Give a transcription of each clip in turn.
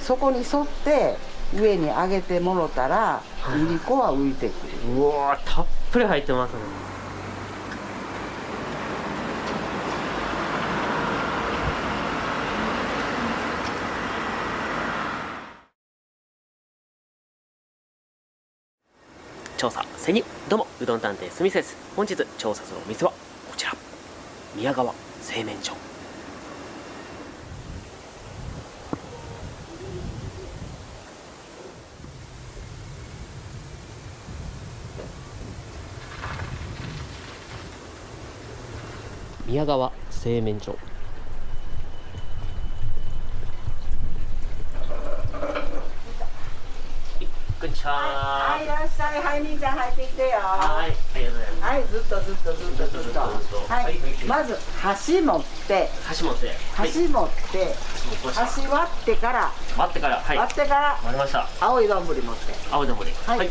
そこに沿って上に上げてもろたらいりこは浮いてくる。うわー、たっぷり入ってますね。調査潜入。どうもうどん探偵スミスです。本日調査するお店はこちら、宮川製麺所。宮川製麺所。こんにちは。はい、いらっしゃい。はい、兄ちゃん入ってきてよ。はい、ありがとうございます。はい、ずっと。はい、はいまず箸持って、箸持って、箸持って箸割ってから割ってから、はい、割ってから割りました。青い丼持って、青丼。はい、はい、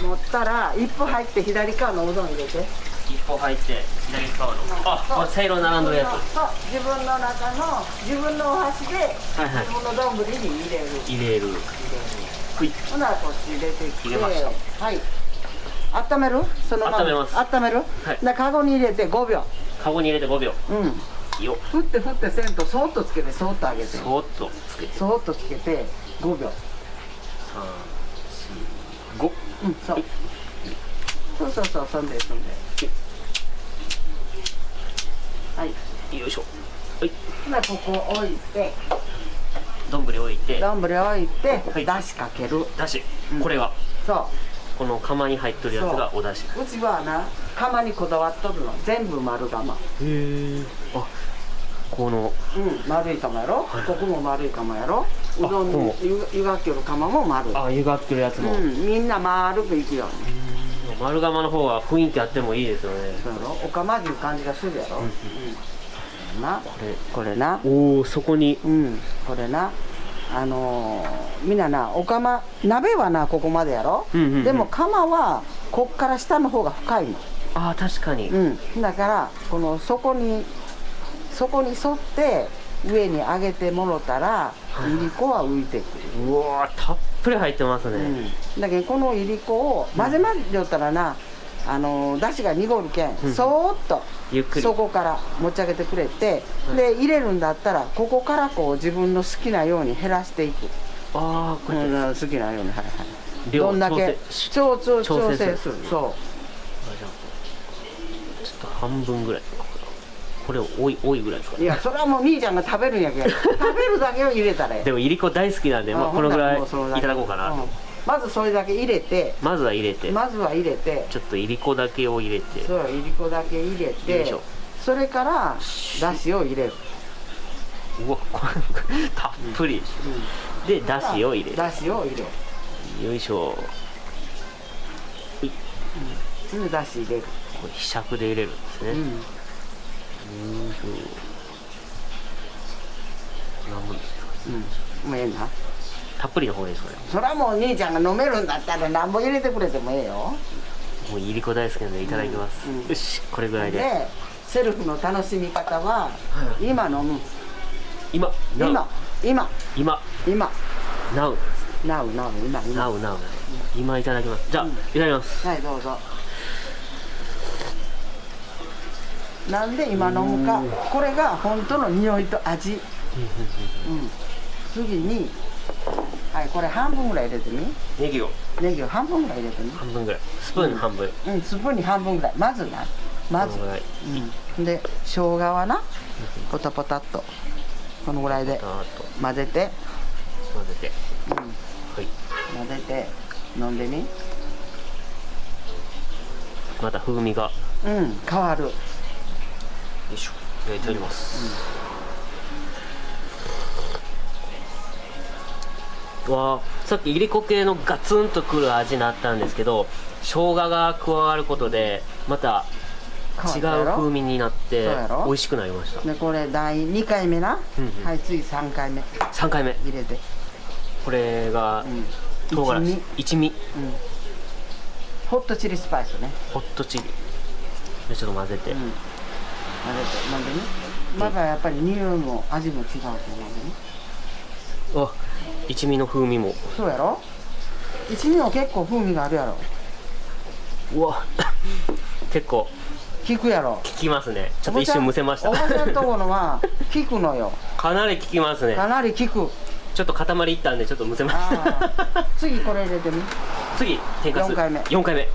持ったら一歩入って左側のうどん入れて。一歩入って左側の、あ、これせいろ並んどるやつ。そう、自分の中の自分のお箸ではいはい、自分の丼に入れる。入れる。はい、ほなこっち入れてきて、入れました。はい、温める。そのまま温めます。温める。はい、でカゴに入れて5秒。カゴに入れて5秒。うん、よっ、振ってせんとそーっとつけて、そーっと上げて、そーっとつけて、そーっとつけて5秒。3、4、5。うん、そう、はい、そう、そんではい、よいしょ。はい、ほなここ置いて、丼置いて、丼置いて、はい、だしかける。だし、うん、これがそう、この釜に入っとるやつがおだし。うちはな、釜にこだわっとるの。全部丸釜。へえ。あ、この、うん、丸い釜やろ、はい、ここも丸い釜やろ、うどんも湯がきょる釜も丸い。あ、湯がってるやつも、うん、みんな丸くいくように。丸釜の方は雰囲気あってもいいですよね。そうやろ、お釜っていう感じがするやろ、な、これな、おお、そこに、これな、みんなな、お釜、鍋はな、ここまでやろ、でも釜はこっから下の方が深いの。ああ、確かに、だからこの底に沿って上に上げてもろたらいりこは浮いてくる。うわー、たっぷり入ってますね。だけどこのいりこを混ぜよったらな、だしが濁るけん、そーっとゆっくりそこから持ち上げてくれて、で入れるんだったらここからこう自分の好きなように減らしていく。ああ、これ、好きなように、量どんだけ調整する。そう、じゃあちょっと半分ぐらい、これ多いぐらいですかね。いや、それはもう兄ちゃんが食べるんやけん食べるだけを入れたらでもいりこ大好きなんで、このぐらいいただこうかなと。まずそれだけ入れて、まずは入れて、ちょっといりこだけを入れて、そう、いりこだけ入れて、それからだしを入れる。うわ、これたっぷり、でだしを入れる。よいしょ。でだし入れる。これひしゃくで入れるんですね。よいしょ。何分ですか。もうええな。たっぷりの方がいいですかね。それはもう兄ちゃんが飲めるんだったら何本入れてくれてもええよ。もういりこ大好きなのでいただきます。よし、これぐらいで。で、セルフの楽しみ方は今飲む。今、now、今いただきます。じゃあ、いただきます。はい、どうぞ。なんで今飲むか、これが本当の匂いと味。次に、はい、これ半分ぐらい入れてみ。ネギを半分ぐらい入れてみ。半分ぐらい、スプーン半分。スプーンに半分ぐらい。まずで、生姜はな、ポタポタっとこのぐらいで混ぜて、飲んでみ。また風味が変わる。よいしょ、いただきます。わあ、さっきいりこ系のガツンとくる味になったんですけど、生姜が加わることでまた違う風味になって美味しくなりました。で、これ第2回目な。はい、次3回目入れて、これが唐辛子、一味、ホットチリスパイスね。ホットチリでちょっと混ぜて、飲んでみ。まだやっぱり匂いも味も違うと思うんでね。お、一味の風味も。そうやろ。一味も結構風味があるやろ。うわ結構効くやろ。効きますね。ちょっと一瞬むせました。おばちゃんとこのは効くのよ。かなり効きますね。かなり効く。ちょっと塊いったんでちょっとむせました次これ入れてみ。次天かす4回目。4回目。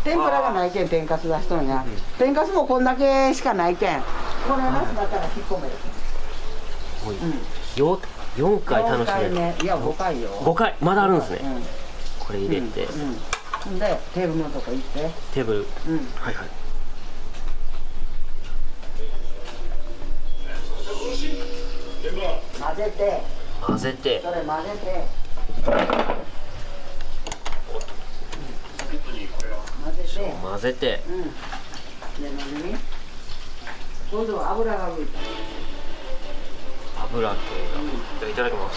天ぷらがないけん天かす出しとんや。天かすもこんだけしかないけん。これなしだったら引っ込める。4回楽しめる。いや5回よ。5回まだあるんですね。これ入れて。でテーブルのとこ行って。テーブル。はいはい。混ぜて。混ぜて。それ混ぜて。混ぜて。で何？今度は油が浮いた。油系が。いただきます。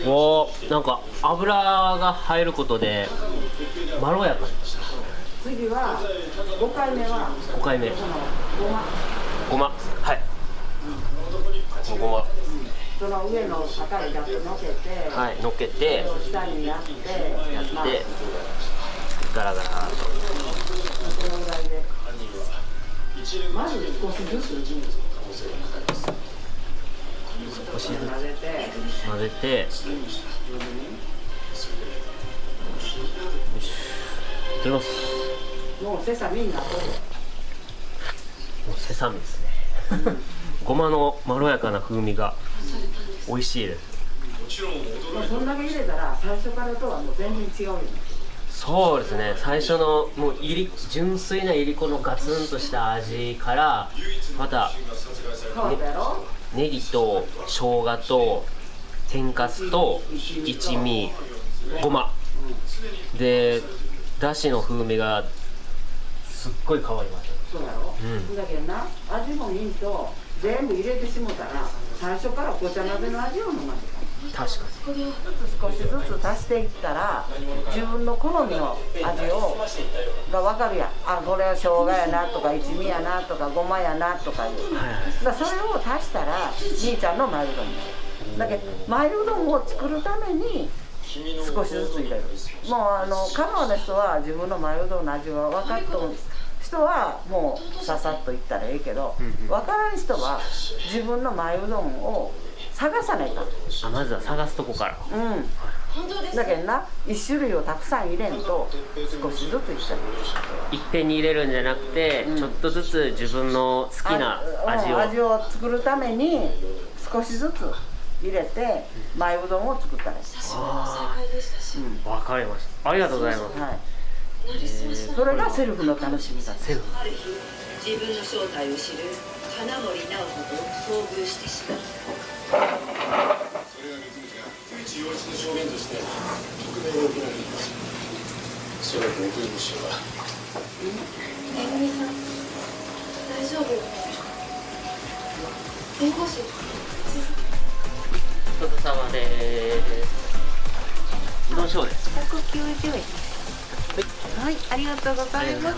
おー、なんか油が入ることでまろやかに。次は5回目は5回目このごま。はい、ごまその上の赤いラップ乗せて、はい、乗っけてそれを下にやってガラガラとそのぐらいでまず少しずつ少しずつ混ぜて混ぜて、よし、いただきます。もうセサミになっとる。もうセサミですねごまのまろやかな風味が美味しいです。そんだけ入れたら最初からとはもう全然違うよね。そうですね、最初のもう純粋ないりこのガツンとした味からまた変わったやろ。ネギと生姜と天かすと一味ごまでだしの風味がすっごい変わりました。そうやろ、だけどな味もミント全部入れてしもたら最初からごちゃ鍋の味を飲ませた。確か少しずつ足していったら自分の好みの味が分かるやん。あ、これは生姜やなとか一味やなとかごまやなとかいう、だからそれを足したら兄ちゃんのマイうどんだけど、マイうどんを作るために少しずつ入れる。もう香川の人は自分のマイうどんの味が分かっとる人はもうささっといったらええけど、分からん人は自分のマイうどんを探さないかん。あ、まずは探すとこから。だけどな、一種類をたくさん入れんと少しずついったらいっぺんに入れるんじゃなくて、ちょっとずつ自分の好きな味を作るために少しずつ入れてマイうどんを作ったらいい。わかりました。ありがとうございます。それがセルフの楽しみだ。セルフ。自分の正体を知る花森直子と遭遇してしまった。それが六口洋一の証言として匿名で受けられています。それだけ送り主はめぐみさん、大丈夫？弁護士。ごちそうさまです。うどん小です。190円。はい、ありがとうございます。